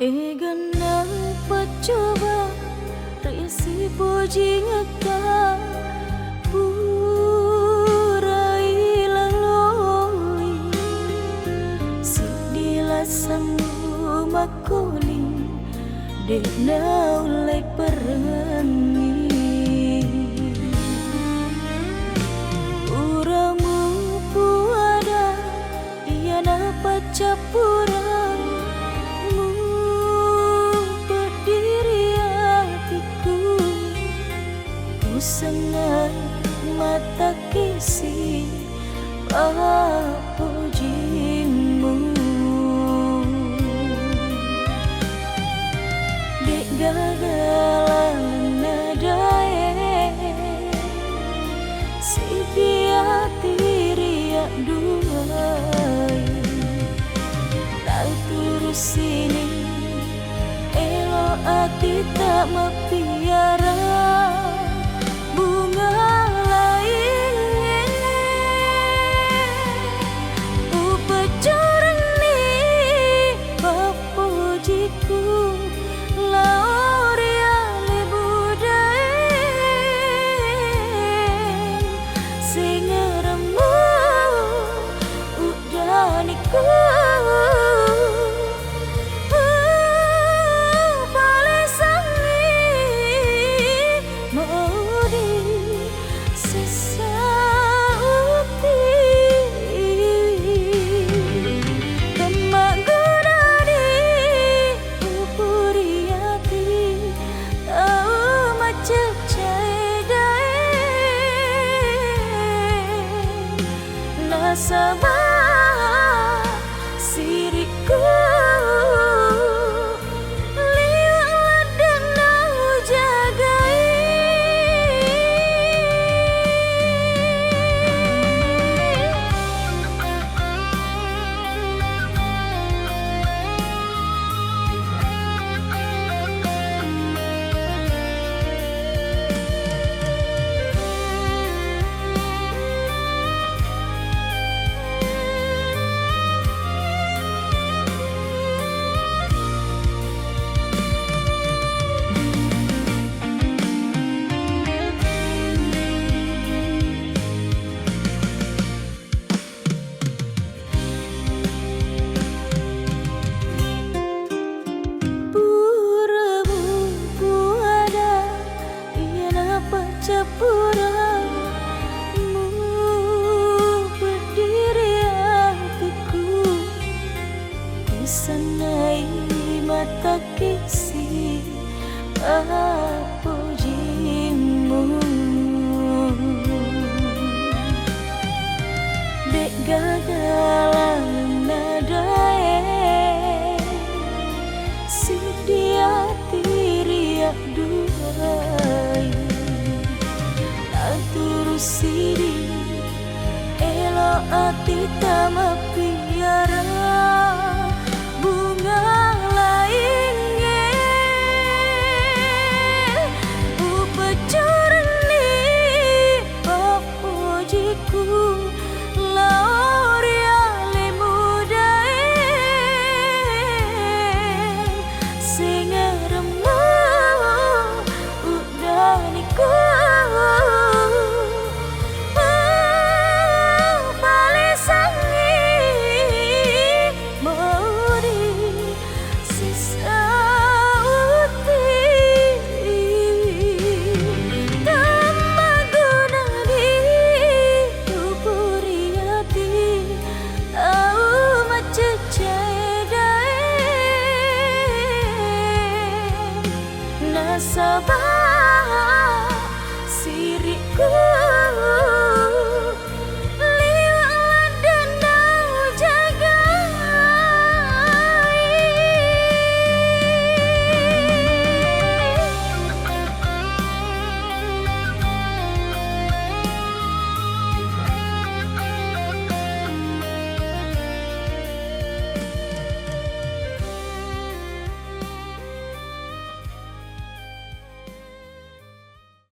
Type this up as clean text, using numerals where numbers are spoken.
Egana pacoba resi puji ngeka purai laloi sidila samu makoli dena ulai perangi uramu puada iana pacapura sengai mata kisi pujimu dek gagalan nadae si dia tiriak duai tak turus sini elo ati tak mapiara bunga lain upacurani papujiku lauria lebudae singaramu udaniku sabar siriku liwat dan nau jagai sanai mata kisi pujimu dek gagalan nadae si dia tiriak duai tak turus sidi elo ati tama piara bunga lainnya upacurani papujiku lauria lemudae singaramu udaniku sabar